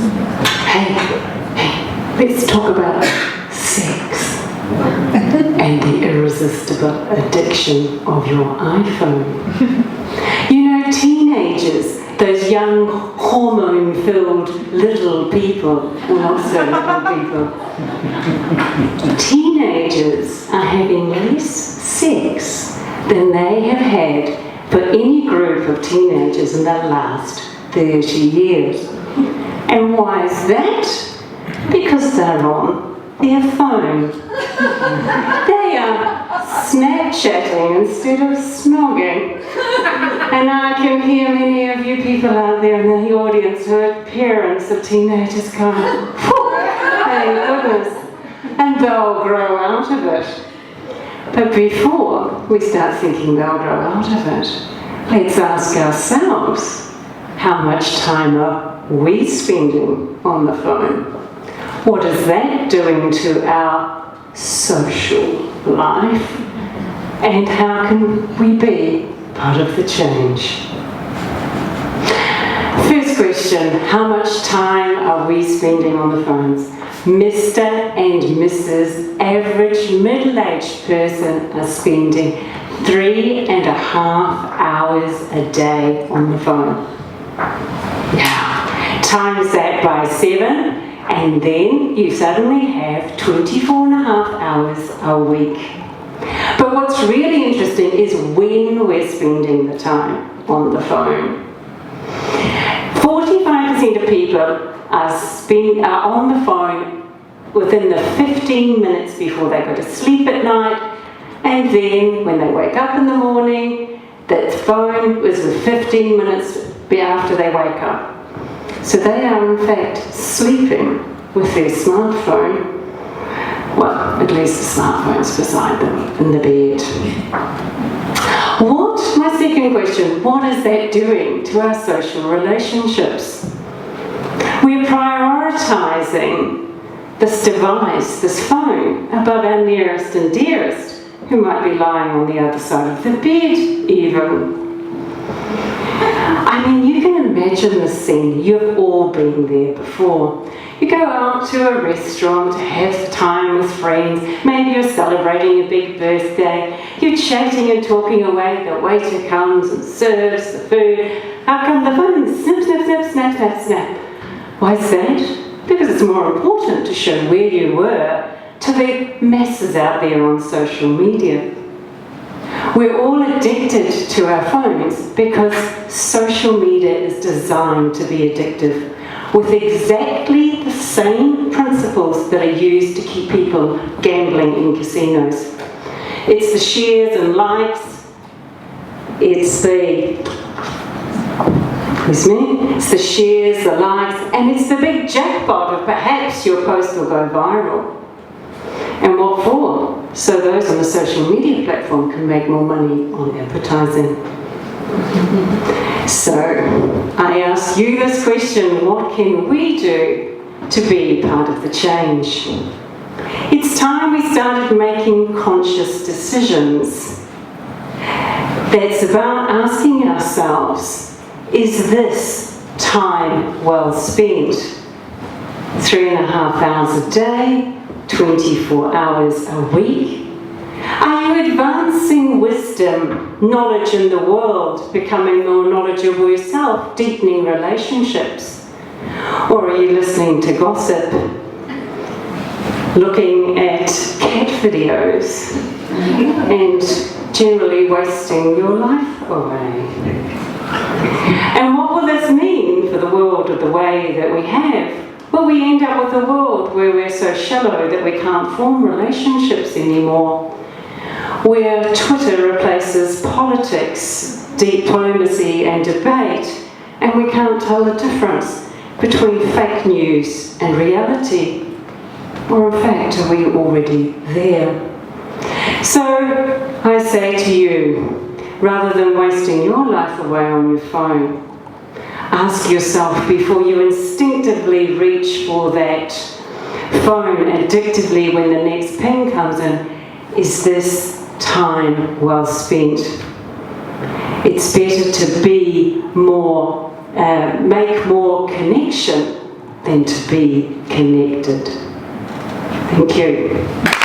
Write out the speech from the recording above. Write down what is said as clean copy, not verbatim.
Hey, let's talk about sex and the irresistible addiction of your iPhone. You know, teenagers, those young hormone-filled little people, well, not so little people, teenagers are having less sex than they have had for any group of teenagers in the last 30 years. And why is that? Because they're on their phone. They are Snapchatting instead of snogging. And I can hear many of you people out there in the audience who are parents of teenagers going, thank goodness. And they'll grow out of it. But before we start thinking they'll grow out of it, let's ask ourselves, how much time are we spending on the phone? What is that doing to our social life? And how can we be part of the change? First question, how much time are we spending on the phones? Mr. and Mrs. average middle-aged person are spending 3.5 hours a day on the phone. Now, times that by 7, and then you suddenly have 24.5 hours a week. But what's really interesting is when we're spending the time on the phone. 45% of people are on the phone within the 15 minutes before they go to sleep at night, and then when they wake up in the morning, that phone was 15 minutes after they wake up. So they are in fact sleeping with their smartphone, well, at least the smartphone's beside them in the bed. My second question, what is that doing to our social relationships? We're prioritising this device, this phone, above our nearest and dearest, who might be lying on the other side of the bed even. I mean, you can imagine this scene. You've all been there before. You go out to a restaurant to have time with friends. Maybe you're celebrating a big birthday. You're chatting and talking away. The waiter comes and serves the food. How come the phone? Snip, snip, snip, snap, snap, snap. Why is that? Because it's more important to show where you were to the masses out there on social media. We're all addicted to our phones because social media is designed to be addictive, with exactly the same principles that are used to keep people gambling in casinos. It's the shares and likes, it's the shares, the likes, and it's the big jackpot of perhaps your post will go viral. And what for? So those on the social media platform can make more money on advertising. So I ask you this question, what can we do to be part of the change? It's time we started making conscious decisions. That's about asking ourselves, is this time well spent? 3.5 hours a day, 24 hours a week? Are you advancing wisdom, knowledge in the world, becoming more knowledgeable yourself, deepening relationships? Or are you listening to gossip, looking at cat videos, and generally wasting your life away? And what will this mean for the world of the way that we have? Well, we end up with a world where we're so shallow that we can't form relationships anymore, where Twitter replaces politics, diplomacy and debate, and we can't tell the difference between fake news and reality. Or in fact, are we already there? So I say to you, rather than wasting your life away on your phone, ask yourself before you instinctively reach for that phone addictively when the next ping comes in, is this time well spent? It's better to be more, make more connection than to be connected. Thank you.